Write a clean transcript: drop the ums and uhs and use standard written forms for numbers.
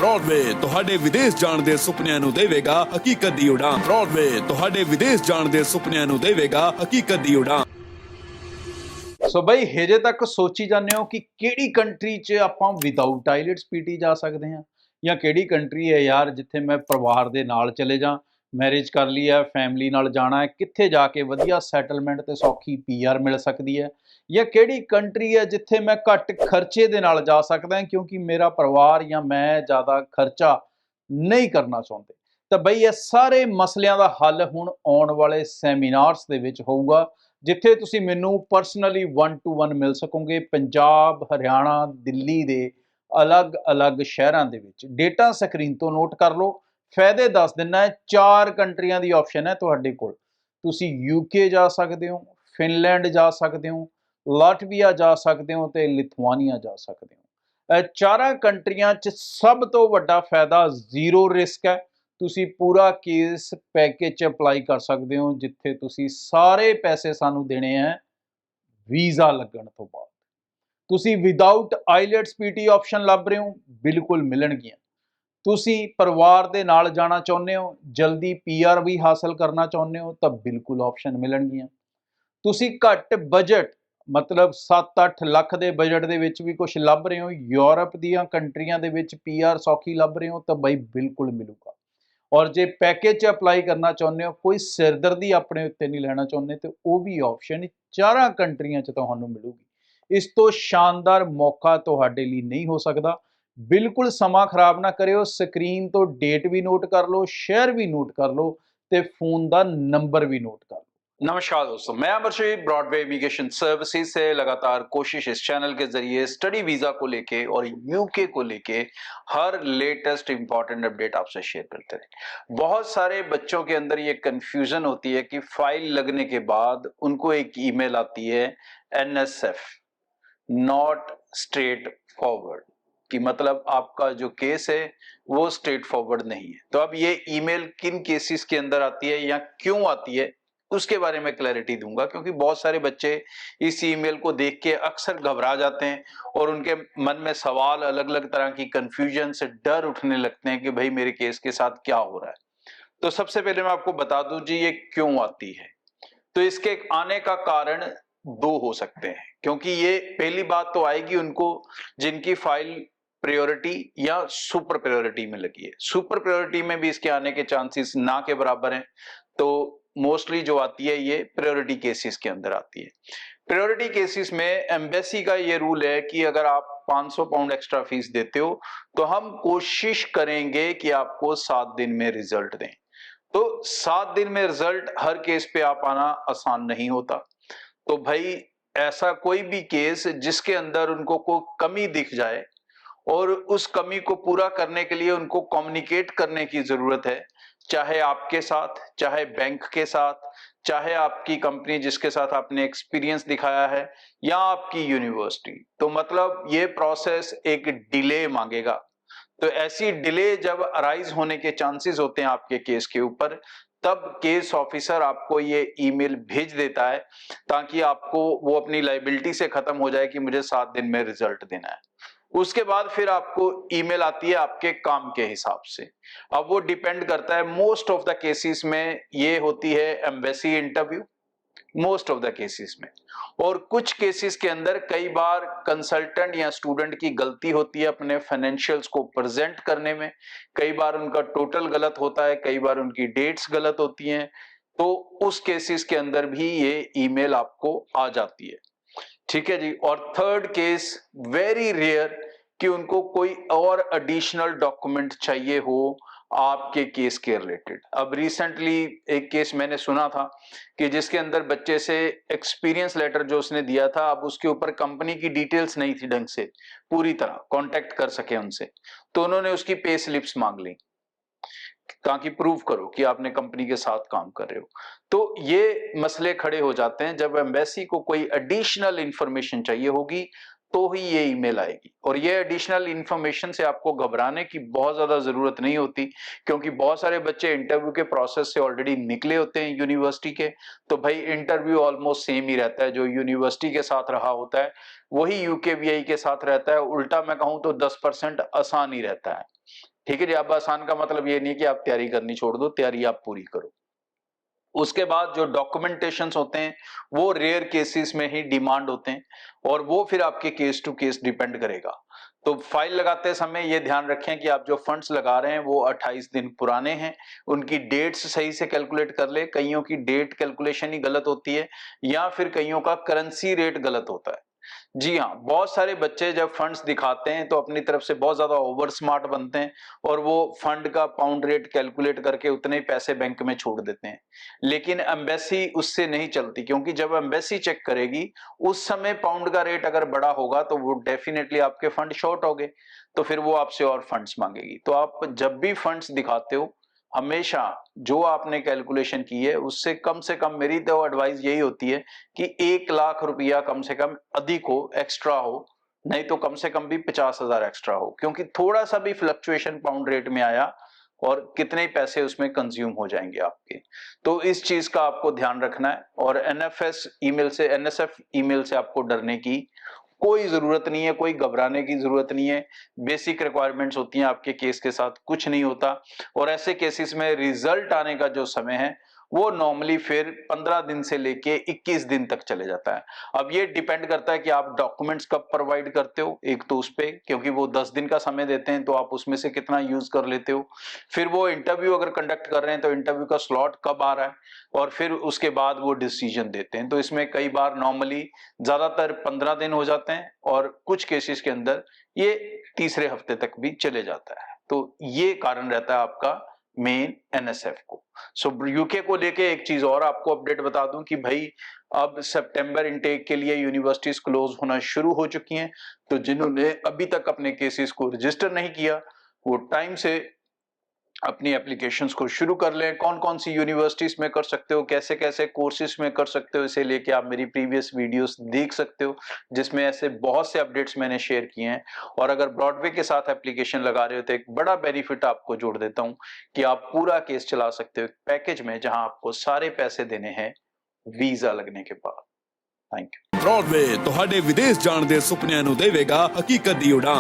Broadway ਤੁਹਾਡੇ ਵਿਦੇਸ਼ ਜਾਣ ਦੇ ਸੁਪਨਿਆਂ ਨੂੰ ਦੇਵੇਗਾ ਹਕੀਕਤ ਦੀ ਉਡਾਨ। ब्रॉडवे ਤੁਹਾਡੇ ਵਿਦੇਸ਼ ਜਾਣ ਦੇ ਸੁਪਨਿਆਂ ਨੂੰ ਦੇਵੇਗਾ ਹਕੀਕਤ ਦੀ ਉਡਾਨ। ਸੋ ਬਈ ਹਜੇ ਤੱਕ ਸੋਚੀ ਜਾਂਦੇ ਹੋ ਕਿ ਕਿਹੜੀ ਕੰਟਰੀ 'ਚ ਆਪਾਂ ਵਿਦਆਊਟ ਆਈਲੈਟਸ ਪੀਟੀ ਜਾ ਸਕਦੇ ਹਾਂ, ਜਾਂ ਕਿਹੜੀ ਕੰਟਰੀ ਹੈ ਯਾਰ ਜਿੱਥੇ ਮੈਂ ਪਰਿਵਾਰ ਦੇ ਨਾਲ ਚਲੇ ਜਾ, ਮੈਰਿਜ ਕਰ ਲਈ ਹੈ, ਫੈਮਿਲੀ ਨਾਲ ਜਾਣਾ ਹੈ, ਕਿੱਥੇ ਜਾ ਕੇ ਵਧੀਆ ਸੈਟਲਮੈਂਟ ਤੇ ਸੌਖੀ ਪੀਆਰ ਮਿਲ ਸਕਦੀ ਹੈ, ਜਾਂ ਕਿਹੜੀ ਕੰਟਰੀ ਹੈ ਜਿੱਥੇ ਮੈਂ ਘੱਟ ਖਰਚੇ ਦੇ ਨਾਲ ਜਾ ਸਕਦਾ ਹਾਂ ਕਿਉਂਕਿ ਮੇਰਾ ਪਰਿਵਾਰ ਜਾਂ ਮੈਂ ਜ਼ਿਆਦਾ ਖਰਚਾ ਨਹੀਂ ਕਰਨਾ ਚਾਹੁੰਦੇ। ਤਾਂ ਬਈ ਇਹ ਸਾਰੇ ਮਸਲਿਆਂ ਦਾ ਹੱਲ ਹੁਣ ਆਉਣ ਵਾਲੇ ਸੈਮੀਨਾਰਸ ਦੇ ਵਿੱਚ ਹੋਊਗਾ, ਜਿੱਥੇ ਤੁਸੀਂ ਮੈਨੂੰ ਪਰਸਨਲੀ 1 to 1 ਮਿਲ ਸਕੋਗੇ। ਪੰਜਾਬ, ਹਰਿਆਣਾ, ਦਿੱਲੀ ਦੇ ਅਲੱਗ-ਅਲੱਗ ਸ਼ਹਿਰਾਂ ਦੇ ਵਿੱਚ। ਡੇਟਾ ਸਕਰੀਨ ਤੋਂ ਨੋਟ ਕਰ ਲਓ। ਫਾਇਦੇ ਦੱਸ ਦਿੰਨਾ ਹੈ। 4 ਕੰਟਰੀਆਂ ਦੀ ਆਪਸ਼ਨ ਹੈ ਤੁਹਾਡੇ ਕੋਲ। ਤੁਸੀਂ ਯੂਕੇ ਜਾ ਸਕਦੇ ਹੋ, ਫਿਨਲੈਂਡ ਜਾ ਸਕਦੇ ਹੋ, ਲਾਟਵੀਆ ਜਾ ਸਕਦੇ ਹੋ ਤੇ ਲਿਥੁਆਨੀਆ ਜਾ ਸਕਦੇ ਹੋ। ਇਹ 4 ਕੰਟਰੀਆਂ 'ਚ ਸਭ ਤੋਂ ਵੱਡਾ ਫਾਇਦਾ ਜ਼ੀਰੋ ਰਿਸਕ ਹੈ। ਤੁਸੀਂ ਪੂਰਾ ਕੇਸ ਪੈਕੇਜ 'ਚ ਅਪਲਾਈ ਕਰ ਸਕਦੇ ਹੋ, ਜਿੱਥੇ ਤੁਸੀਂ ਸਾਰੇ ਪੈਸੇ ਸਾਨੂੰ ਦੇਣੇ ਹੈ ਵੀਜ਼ਾ ਲੱਗਣ ਤੋਂ ਬਾਅਦ। ਤੁਸੀਂ ਵਿਦਆਊਟ ਆਈਲੈਟਸ ਪੀਟੀ ਆਪਸ਼ਨ ਲੱਭ ਰਹੇ ਹੋ, ਬਿਲਕੁਲ ਮਿਲਣਗੀਆਂ। ਤੁਸੀਂ ਪਰਿਵਾਰ ਦੇ ਨਾਲ ਜਾਣਾ ਚਾਹੁੰਦੇ ਹੋ, ਜਲਦੀ ਪੀਆਰ ਵੀ ਹਾਸਲ ਕਰਨਾ ਚਾਹੁੰਦੇ ਹੋ ਤਾਂ ਬਿਲਕੁਲ ਆਪਸ਼ਨ ਮਿਲਣਗੀਆਂ। ਤੁਸੀਂ ਘੱਟ ਬਜਟ ਮਤਲਬ 7-8 ਲੱਖ ਦੇ ਬਜਟ ਦੇ ਵਿੱਚ ਵੀ ਕੁਝ ਲੱਭ ਰਹੇ ਹੋ, ਯੂਰਪ ਦੀਆਂ ਕੰਟਰੀਆਂ ਦੇ ਵਿੱਚ ਪੀਆਰ ਸੌਖੀ ਲੱਭ ਰਹੇ ਹੋ ਤਾਂ ਬਈ ਬਿਲਕੁਲ ਮਿਲੂਗਾ। ਔਰ ਜੇ ਪੈਕੇਜ 'ਚ ਅਪਲਾਈ ਕਰਨਾ ਚਾਹੁੰਦੇ ਹੋ, ਕੋਈ ਸਿਰਦਰਦੀ ਆਪਣੇ ਉੱਤੇ ਨਹੀਂ ਲੈਣਾ ਚਾਹੁੰਦੇ, ਤੇ ਉਹ ਵੀ ਆਪਸ਼ਨ 4 ਕੰਟਰੀਆਂ 'ਚ ਤੁਹਾਨੂੰ ਮਿਲੂਗੀ। ਇਸ ਤੋਂ ਸ਼ਾਨਦਾਰ ਮੌਕਾ ਤੁਹਾਡੇ ਲਈ ਨਹੀਂ ਹੋ ਸਕਦਾ। ਬਿਲਕੁਲ ਸਮਾਂ ਖਰਾਬ ਨਾ ਕਰਿਓ। ਸਕਰੀਨ ਤੋਂ ਡੇਟ ਵੀ ਨੋਟ कर लो, ਸ਼ਹਿਰ ਵੀ ਨੋਟ कर लो ਤੇ ਫੋਨ ਦਾ ਨੰबर भी नोट कर लो। नमस्कार दोस्तों, मैं अमरजीत ब्रॉडवे इमिग्रेशन सर्विसेज से लगातार कोशिश इस चैनल के जरिए स्टडी वीजा को लेके और यूके को लेके हर लेटेस्ट इंपॉर्टेंट अपडेट आपसे शेयर करते रहे। बहुत सारे बच्चों के अंदर ये कंफ्यूजन होती है कि फाइल लगने के बाद उनको एक ईमेल आती है NSF, नॉट स्ट्रेट फॉरवर्ड, कि मतलब आपका जो केस है वो स्ट्रेट फॉरवर्ड नहीं है। तो अब ये ईमेल किन केसेस के अंदर आती है या क्यों आती है उसके बारे में क्लैरिटी दूंगा, क्योंकि बहुत सारे बच्चे इस ईमेल को देख के अक्सर घबरा जाते हैं और उनके मन में सवाल, अलग अलग तरह की कंफ्यूजन से डर उठने लगते हैं कि भाई मेरे केस के साथ क्या हो रहा है। तो सबसे पहले मैं आपको बता दूं जी ये क्यों आती है। तो इसके आने का कारण 2 हो सकते हैं, क्योंकि ये पहली बात तो आएगी उनको जिनकी फाइल प्रायोरिटी या सुपर प्रायोरिटी में लगी है। सुपर प्रायोरिटी में भी इसके आने के चांसेस ना के बराबर हैं। तो मोस्टली जो आती है ये प्रायोरिटी केसेस के अंदर आती है। प्रायोरिटी केसेस में एम्बेसी का ये रूल है कि अगर आप 500 पाउंड एक्स्ट्रा फीस देते हो तो हम कोशिश करेंगे कि आपको 7 दिन में रिजल्ट दें। तो 7 दिन में रिजल्ट हर केस पे आ पाना आसान नहीं होता। तो भाई ऐसा कोई भी केस जिसके अंदर उनको कोई कमी दिख जाए और उस कमी को पूरा करने के लिए उनको कम्युनिकेट करने की जरूरत है, चाहे आपके साथ, चाहे बैंक के साथ, चाहे आपकी कंपनी जिसके साथ आपने एक्सपीरियंस दिखाया है, या आपकी यूनिवर्सिटी। तो मतलब ये प्रोसेस एक डिले मांगेगा। तो ऐसी डिले जब अराइज होने के चांसेस होते हैं आपके केस के ऊपर, तब केस ऑफिसर आपको ये ईमेल भेज देता है ताकि आपको वो अपनी लाइबिलिटी से खत्म हो जाए कि मुझे 7 दिन में रिजल्ट देना है। उसके बाद फिर आपको ईमेल आती है आपके काम के हिसाब से। अब वो डिपेंड करता है, मोस्ट ऑफ द केसेस में ये होती है embassy interview, most of the cases में। और कुछ केसेस के अंदर कई बार कंसल्टेंट या स्टूडेंट की गलती होती है अपने फाइनेंशियल्स को प्रेजेंट करने में। कई बार उनका टोटल गलत होता है, कई बार उनकी डेट्स गलत होती हैं। तो उस केसेस के अंदर भी ये ईमेल आपको आ जाती है। ठीक है जी। और थर्ड केस वेरी रेयर कि उनको कोई और एडिशनल डॉक्यूमेंट चाहिए हो आपके केस के रिलेटेड। अब रिसेंटली एक केस मैंने सुना था कि जिसके अंदर बच्चे से एक्सपीरियंस लेटर जो उसने दिया था, अब उसके ऊपर कंपनी की डिटेल्स नहीं थी ढंग से पूरी तरह कांटेक्ट कर सके उनसे, तो उन्होंने उसकी पे स्लिप्स मांग ली ताकि प्रूव करो कि आपने कंपनी के साथ काम कर रहे हो। तो ये मसले खड़े हो जाते हैं जब एम्बेसी को कोई एडिशनल इंफॉर्मेशन चाहिए होगी तो ही ये ईमेल आएगी। और ये एडिशनल इंफॉर्मेशन से आपको घबराने की बहुत ज्यादा जरूरत नहीं होती, क्योंकि बहुत सारे बच्चे इंटरव्यू के प्रोसेस से ऑलरेडी निकले होते हैं यूनिवर्सिटी के। तो भाई इंटरव्यू ऑलमोस्ट सेम ही रहता है, जो यूनिवर्सिटी के साथ रहा होता है वही यूकेवीआई के साथ रहता है। उल्टा मैं कहूं तो 10% आसान ही रहता है। ठीक है जी, अब आसान का मतलब ये नहीं कि आप तैयारी करनी छोड़ दो, तैयारी आप पूरी करो। उसके बाद जो डॉक्यूमेंटेशंस होते हैं वो रेयर केसेस में ही डिमांड होते हैं और वो फिर आपके केस टू केस डिपेंड करेगा। तो फाइल लगाते समय ये ध्यान रखें कि आप जो फंड्स लगा रहे हैं वो 28 दिन पुराने हैं, उनकी डेट्स सही से कैलकुलेट कर ले। कईयों की डेट कैलकुलेशन ही गलत होती है या फिर कईयों का करेंसी रेट गलत होता है। जी हाँ, बहुत सारे बच्चे जब फंड्स दिखाते हैं तो अपनी तरफ से बहुत ज्यादा ओवर स्मार्ट बनते हैं और वो फंड का पाउंड रेट कैलकुलेट करके उतने ही पैसे बैंक में छोड़ देते हैं। लेकिन एम्बेसी उससे नहीं चलती, क्योंकि जब एम्बेसी चेक करेगी उस समय पाउंड का रेट अगर बड़ा होगा तो वो डेफिनेटली आपके फंड शॉर्ट हो गए, तो फिर वो आपसे और फंड्स मांगेगी। तो आप जब भी फंड्स दिखाते हो हमेशा जो आपने कैलकुलेशन की है उससे कम मेरी तो एडवाइस यही होती है कि 1 लाख रुपया कम से कम अधिक हो, एक्स्ट्रा हो, नहीं तो कम से कम भी 50,000 एक्स्ट्रा हो, क्योंकि थोड़ा सा भी फ्लक्चुएशन पाउंड रेट में आया और कितने पैसे उसमें कंज्यूम हो जाएंगे आपके। तो इस चीज का आपको ध्यान रखना है और एनएसएफ ईमेल से आपको डरने की कोई जरूरत नहीं है, कोई घबराने की जरूरत नहीं है। बेसिक रिक्वायरमेंट्स होती हैं आपके केस के साथ, कुछ नहीं होता। और ऐसे केसेस में रिजल्ट आने का जो समय है वो नॉर्मली फिर 15 दिन से लेके 21 दिन तक चले जाता है। अब ये डिपेंड करता है कि आप डॉक्यूमेंट्स कब प्रोवाइड करते हो, एक तो उस पे, क्योंकि वो 10 दिन का समय देते हैं तो आप उसमें से कितना यूज कर लेते हो। फिर वो इंटरव्यू अगर कंडक्ट कर रहे हैं तो इंटरव्यू का स्लॉट कब आ रहा है और फिर उसके बाद वो डिसीजन देते हैं। तो इसमें कई बार नॉर्मली ज्यादातर 15 दिन हो जाते हैं और कुछ केसेस के अंदर ये तीसरे हफ्ते तक भी चले जाता है। तो ये कारण रहता है आपका मेन एनएसएफ को। सो यूके को लेके एक चीज और आपको अपडेट बता दूं कि भाई अब सितंबर इनटेक के लिए यूनिवर्सिटीज क्लोज होना शुरू हो चुकी हैं। तो जिन्होंने अभी तक अपने केसेस को रजिस्टर नहीं किया वो टाइम से अपनी एप्लीकेशंस को शुरू कर लें। कौन कौन सी यूनिवर्सिटीज में कर सकते हो, कैसे कैसे कोर्सेज में कर सकते हो, इसे लेके आप मेरी प्रीवियस वीडियोस देख सकते हो जिसमें ऐसे बहुत से अपडेट्स मैंने शेयर किए हैं। और अगर ब्रॉडवे के साथ एप्लीकेशन लगा रहे हो तो एक बड़ा बेनिफिट आपको जोड़ देता हूं कि आप पूरा केस चला सकते हो पैकेज में, जहां आपको सारे पैसे देने हैं वीजा लगने के बाद। Thank you. ब्रॉडवे ਤੁਹਾਡੇ ਵਿਦੇਸ਼ ਜਾਣ ਦੇ ਸੁਪਨਿਆਂ ਨੂੰ ਦੇਵੇਗਾ ਹਕੀਕਤ ਦੀ ਉਡਾਨ।